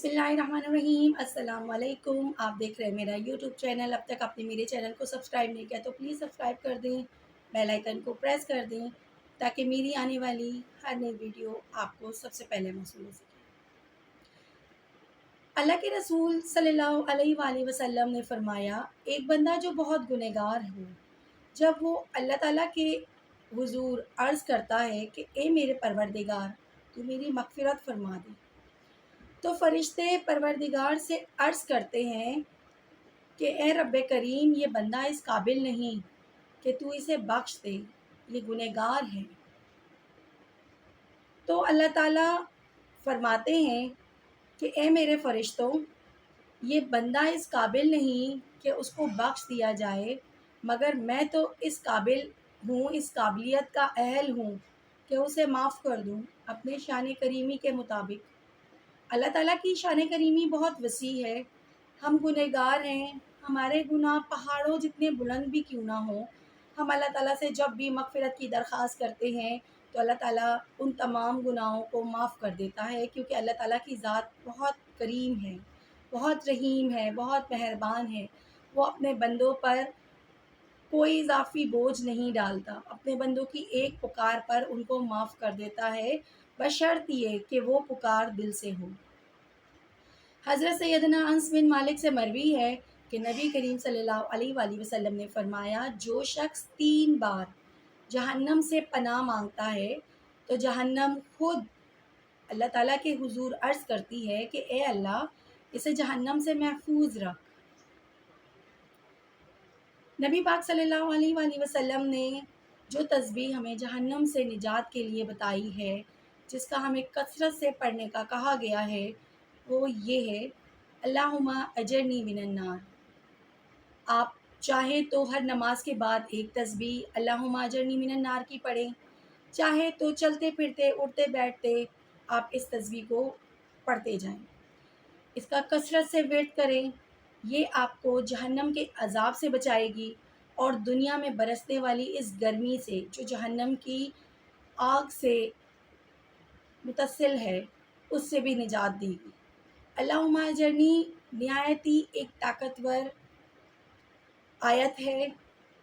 बिस्मिल्लाहिर्रहमानिर्रहीम। अस्सलाम वालेकुम। आप देख रहे हैं मेरा यूट्यूब चैनल। अब तक आपने मेरे चैनल को सब्सक्राइब नहीं किया तो प्लीज़ सब्सक्राइब कर दें, बेल आइकन को प्रेस कर दें ताकि मेरी आने वाली हर नई वीडियो आपको सबसे पहले मौसूल हो सके। अल्लाह के रसूल सल्लल्लाहु अलैहि वसल्लम ने फरमाया, एक बंदा जो बहुत गुनहगार हो, जब वो अल्लाह ताला के हुजूर अर्ज़ करता है कि ए मेरे परवरदिगार, तू मेरी मग़फ़िरत फरमा दे, तो फ़रिश्ते परवरदिगार से अर्ज़ करते हैं कि ए रब्बे करीम, ये बंदा इस काबिल नहीं कि तू इसे बख्श दे, ये गुनहगार है। तो अल्लाह ताला फरमाते हैं कि ए मेरे फ़रिश्तों, ये बंदा इस काबिल नहीं कि उसको बख्श दिया जाए, मगर मैं तो इस काबिल हूँ, इस काबिलियत का अहल हूँ कि उसे माफ़ कर दूँ अपने शान करीमी के मुताबिक। अल्लाह ताला की शान करीमी बहुत वसी है। हम गुनहगार हैं, हमारे गुनाह पहाड़ों जितने बुलंद भी क्यों ना हों, हम अल्लाह ताला से जब भी मग़फ़िरत की दरख़्वास्त करते हैं तो अल्लाह ताला उन तमाम गुनाहों को माफ़ कर देता है, क्योंकि अल्लाह ताला की ज़ात बहुत करीम है, बहुत रहीम है, बहुत मेहरबान है। वो अपने बंदों पर कोई इज़ाफ़ी बोझ नहीं डालता, अपने बंदों की एक पुकार पर उनको माफ़ कर देता है, बशर्त ये कि वो पुकार दिल से हो। हज़रत सैयदना अनस बिन मालिक से मरवी है कि नबी करीम सल्लल्लाहु अलैहि वसल्लम ने फरमाया, जो शख्स 3 बार जहन्नम से पनाह मांगता है तो जहन्नम खुद अल्लाह ताला के हुजूर अर्ज़ करती है कि ए अल्लाह, इसे जहन्नम से महफूज रख। नबी पाक सल्लल्लाहु अलैहि वसल्लम ने जो तस्बीह हमें जहन्नम से निजात के लिए बताई है, जिसका हमें कसरत से पढ़ने का कहा गया है, वो ये है, अल्लाहुम्मा अजरनी मिनन नार। आप चाहे तो हर नमाज के बाद एक तस्बीह अल्लाहुम्मा अजरनी मिनन नार की पढ़ें, चाहे तो चलते फिरते उठते बैठते आप इस तस्बीह को पढ़ते जाएं। इसका कसरत से विर्द करें, ये आपको जहन्नम के अज़ाब से बचाएगी और दुनिया में बरसने वाली इस गर्मी से जो जहन्नम की आग से मुतसिल है, उससे भी निजात देगी। अल्लाहुम्मा अजरनी निहायत ही एक ताकतवर आयत है।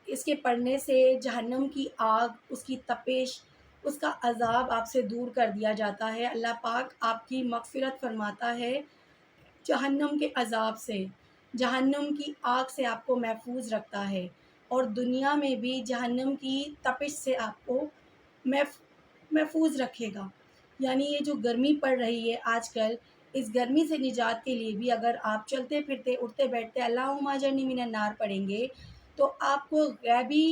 इसके पढ़ने से जहन्नम की आग, उसकी तपिश, उसका अज़ाब आपसे दूर कर दिया जाता है। अल्लाह पाक आपकी मग़फ़िरत फ़रमाता है जहन्नम के अज़ाब से, जहन्नम की आग से आपको महफूज रखता है और दुनिया में भी जहन्नम की तपिश से आपको महफूज रखेगा। यानी ये जो गर्मी पड़ रही है आजकल, इस गर्मी से निजात के लिए भी अगर आप चलते फिरते उठते बैठते अल्लाहुम्मा अजरनी मिनन नार पढ़ेंगे तो आपको गैबी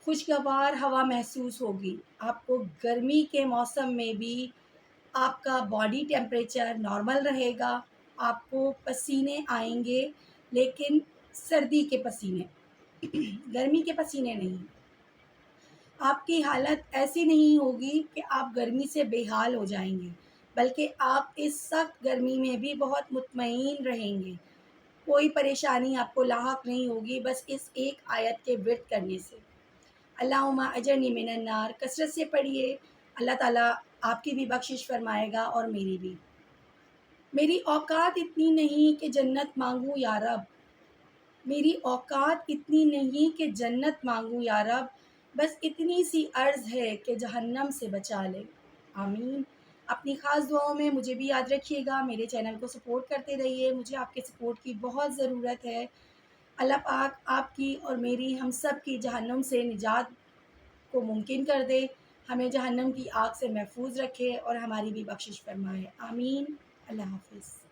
खुशगवार हवा महसूस होगी। आपको गर्मी के मौसम में भी आपका बॉडी टेम्परेचर नॉर्मल रहेगा, आपको पसीने आएंगे, लेकिन सर्दी के पसीने गर्मी के पसीने नहीं। आपकी हालत ऐसी नहीं होगी कि आप गर्मी से बेहाल हो जाएंगे, बल्कि आप इस सख्त गर्मी में भी बहुत मुतमईन रहेंगे। कोई परेशानी आपको लाहक नहीं होगी, बस इस एक आयत के विर्द करने से। अल्लाहुम्मा अजरनी मिनन नार कसरत से पढ़िए, अल्लाह ताला आपकी भी बख्शिश फरमाएगा और मेरी भी। मेरी औकात इतनी नहीं कि जन्नत मांगूँ या रब, मेरी औकात इतनी नहीं कि जन्नत मांगूँ या रब, बस इतनी सी अर्ज़ है कि जहन्नम से बचा ले। आमीन। अपनी ख़ास दुआओं में मुझे भी याद रखिएगा, मेरे चैनल को सपोर्ट करते रहिए, मुझे आपके सपोर्ट की बहुत ज़रूरत है। अल्लाह पाक आपकी और मेरी, हम सब की जहन्नम से निजात को मुमकिन कर दे, हमें जहन्नम की आग से महफूज रखे और हमारी भी बख्शिश फरमाए। आमीन। अल्लाह हाफ़िज़।